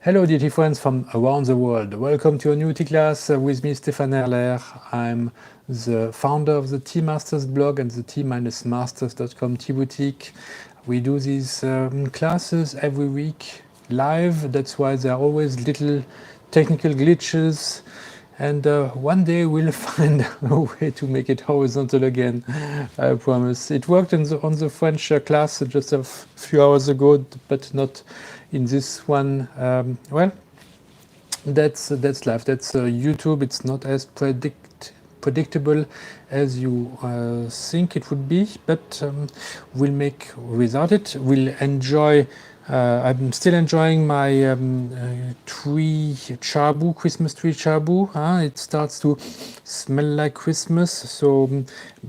Hello, dear friends from around the world. Welcome to a new tea class with me, Stéphane Erler. I'm the founder of the Tea Masters blog and the tea-masters.com tea boutique. We do these classes every week live. That's why there are always little technical glitches. And one day we'll find a way to make it horizontal again, I promise. It worked on the French class just a few hours ago, but not in this one. Well, that's life. That's YouTube. It's not as predictable as you think it would be, but we'll make without it. We'll enjoy. I'm still enjoying my tree chabu, Christmas tree chabu. It starts to smell like Christmas. So,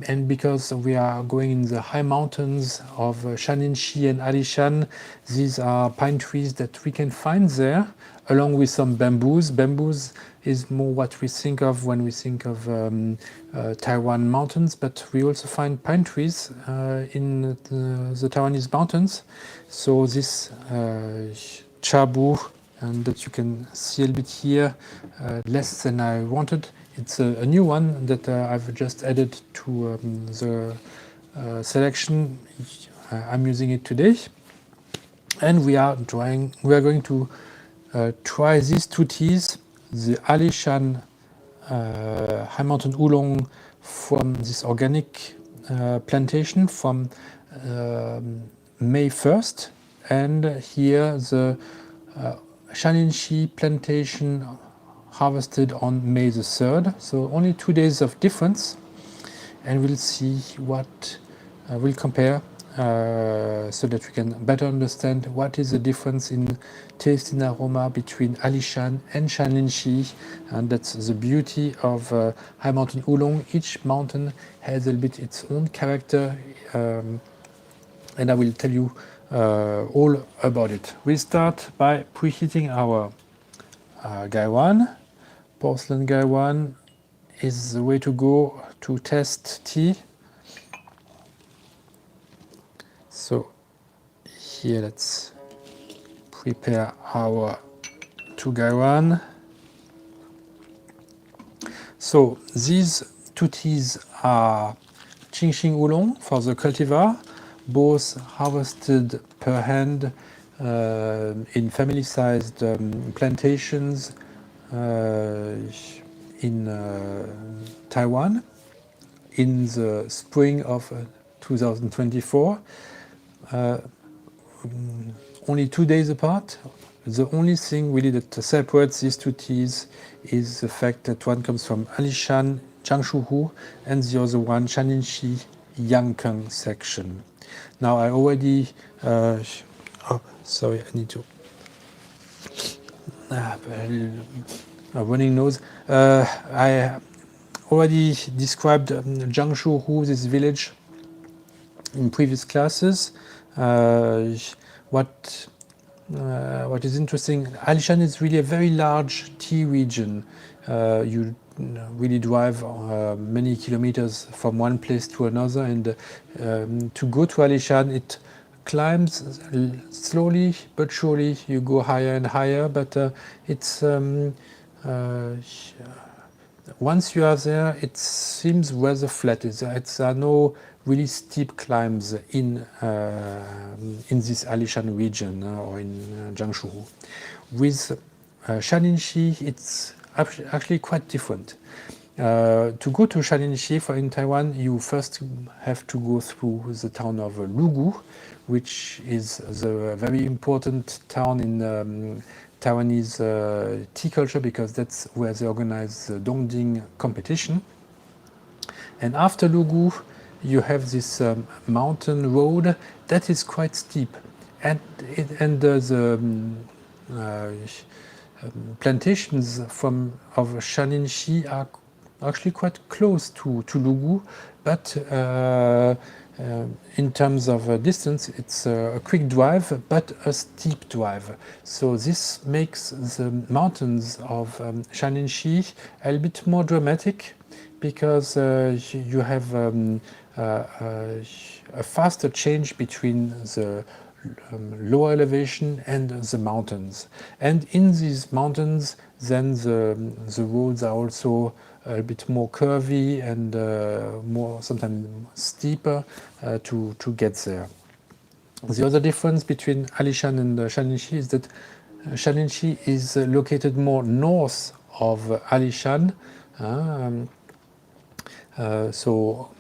and because we are going in the high mountains of Shan and Alishan, these are pine trees that we can find there, along with some bamboos. Bamboos is more what we think of when we think of Taiwan mountains, but we also find pine trees in the Taiwanese mountains. So this chabu, and that you can see a little bit here, less than I wanted. It's a new one that I've just added to the selection. I'm using it today, and we are going to try these two teas, the Alishan high mountain oolong from this organic plantation from May 1st, and here the Shaninshi plantation harvested on May the 3rd. So only 2 days of difference, and we'll see what we'll compare so that we can better understand what is the difference in taste and aroma between Alishan and Shaninshi. And that's the beauty of high mountain oolong. Each mountain has a little bit its own character, and I will tell you all about it. We'll start by preheating our Gaiwan. Porcelain Gaiwan is the way to go to test tea. So here let's prepare our 2 Gaiwan. So these 2 teas are Qingxing Oolong for the cultivar, both harvested per hand in family-sized plantations in Taiwan in the spring of 2024. Only 2 days apart. The only thing really that separates these 2 teas is the fact that one comes from Alishan, Jiangsu, and the other one, Shaninshi, Yangkang section. Now I already, oh, sorry, I need to, a running nose. I already described Jiangsu, this village, in previous classes. What is interesting, Alishan is really a very large tea region. You really drive many kilometers from one place to another, and to go to Alishan, it climbs slowly but surely. You go higher and higher, but it's once you are there, it seems rather flat. There are no really steep climbs in this Alishan region or in Jiangsu. With Shaninshi, it's actually quite different. To go to Shaninshi in Taiwan, you first have to go through the town of Lugu, which is the very important town in Taiwanese tea culture, because that's where they organize the Dongding competition. And after Lugu, you have this mountain road that is quite steep, and the plantations of Shaninshi are actually quite close to Lugu, but in terms of distance, it's a quick drive, but a steep drive. So this makes the mountains of Shaninshi a little bit more dramatic, because you have a faster change between the lower elevation and the mountains. And in these mountains, then the roads are also a bit more curvy and more sometimes steeper to get there. The other difference between Alishan and Shaninshi is that Shaninshi is located more north of Alishan. So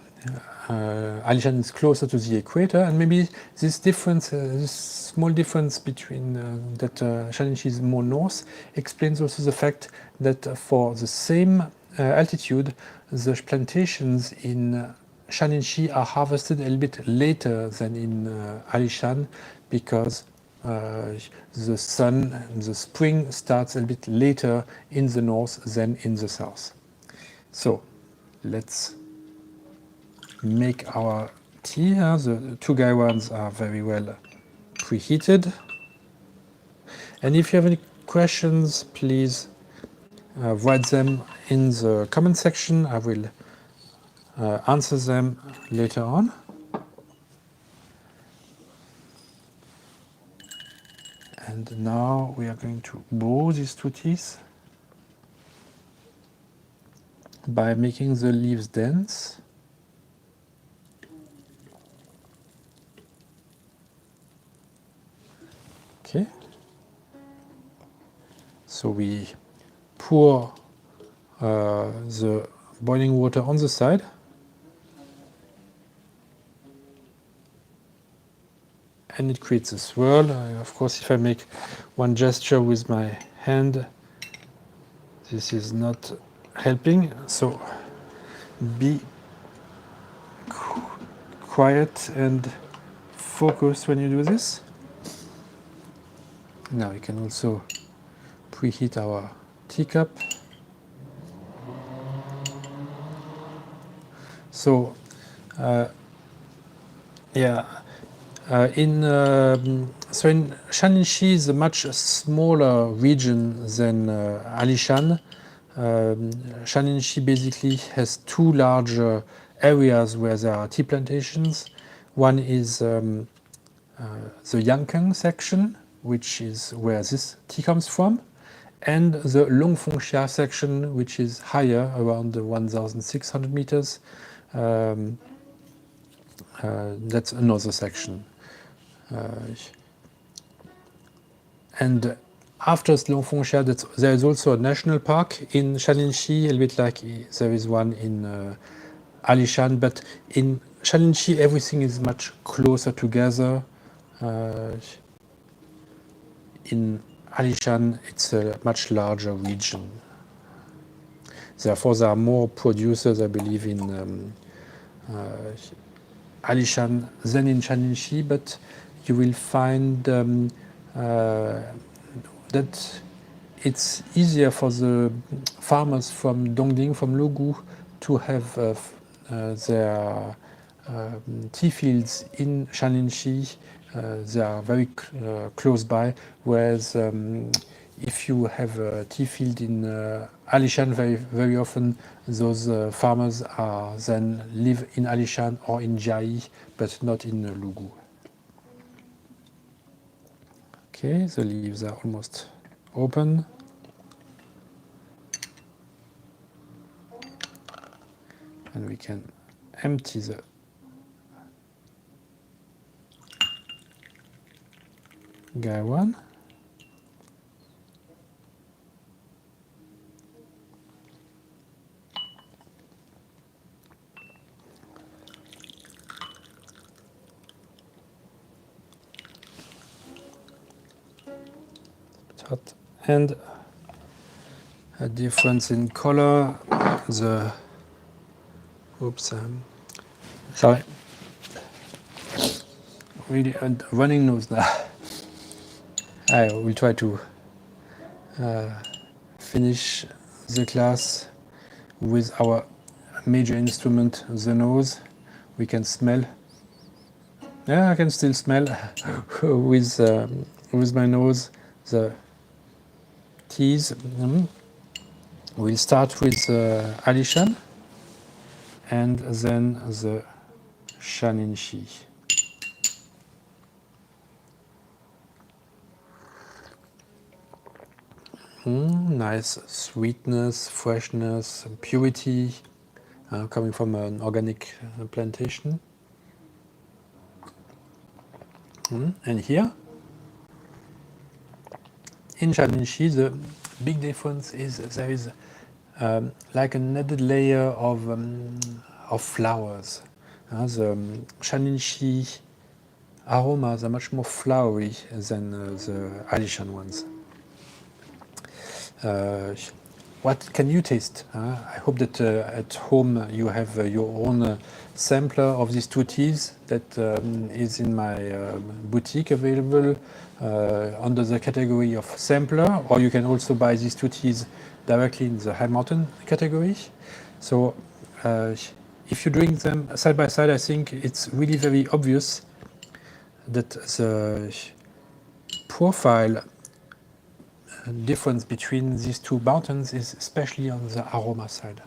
Alishan is closer to the equator, and maybe this difference, this small difference between that Shaninshi is more north, explains also the fact that for the same altitude, the plantations in Shaninshi are harvested a little bit later than in Alishan, because the sun, the spring starts a bit later in the north than in the south. So let's make our tea. The two gaiwans are very well preheated. And if you have any questions, please write them in the comment section. I will answer them later on. And now we are going to brew these two teas by making the leaves dense. Okay. So we pour the boiling water on the side. And it creates a swirl. Of course, if I make one gesture with my hand, this is not helping. So be quiet and focused when you do this. Now we can also preheat our teacup. So, in Shaninshi is a much smaller region than Alishan. Shaninshi basically has two large areas where there are tea plantations. One is the Yankang section, which is where this tea comes from, and the Longfengxia section, which is higher, around 1,600 meters. That's another section. And after Longfengxia, there is also a national park in Shaninshi, a little bit like there is one in Alishan, but in Shaninshi everything is much closer together. In Alishan, it's a much larger region. Therefore, there are more producers, I believe, in Alishan than in Shaninshi, but you will find that it's easier for the farmers from Dongding, from Lugu, to have their tea fields in Shaninshi. They are very close by, whereas if you have a tea field in Alishan, very often those farmers then live in Alishan or in Jai, but not in Lugu. Okay, the leaves are almost open. And we can empty the gaiwan. Hot. And a difference in color. The sorry, really running nose now. I will try to finish the class with our major instrument, the nose. We can smell. Yeah, I can still smell with my nose the teas. We'll start with Alishan and then the Shaninshi. Nice sweetness, freshness, purity, coming from an organic plantation. And here, in Shaninshi, the big difference is there is like another layer of flowers. The Shaninshi aromas are much more flowery than the Alishan ones. What can you taste? I hope that at home you have your own sampler of these two teas that is in my boutique available under the category of sampler, or you can also buy these two teas directly in the High Mountain category. So if you drink them side by side, I think it's really very obvious that the profile difference between these two mountains is especially on the aroma side.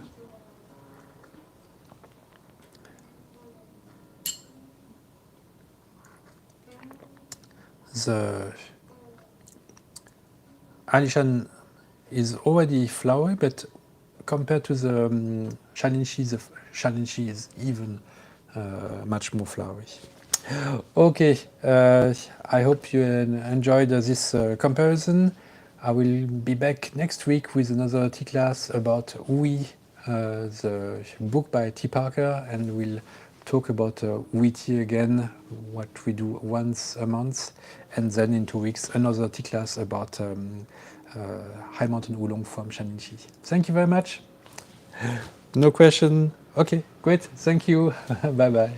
The Alishan is already flowery, but compared to the Shaninshi, the Shaninshi is even much more flowery. Okay, I hope you enjoyed this comparison. I will be back next week with another tea class about Oui, the book by T. Parker, and we'll talk about Oui tea again, what we do once a month, and then in 2 weeks another tea class about High Mountain Oolong from Shaninshi. Thank you very much. No question. Okay, great. Thank you. Bye bye.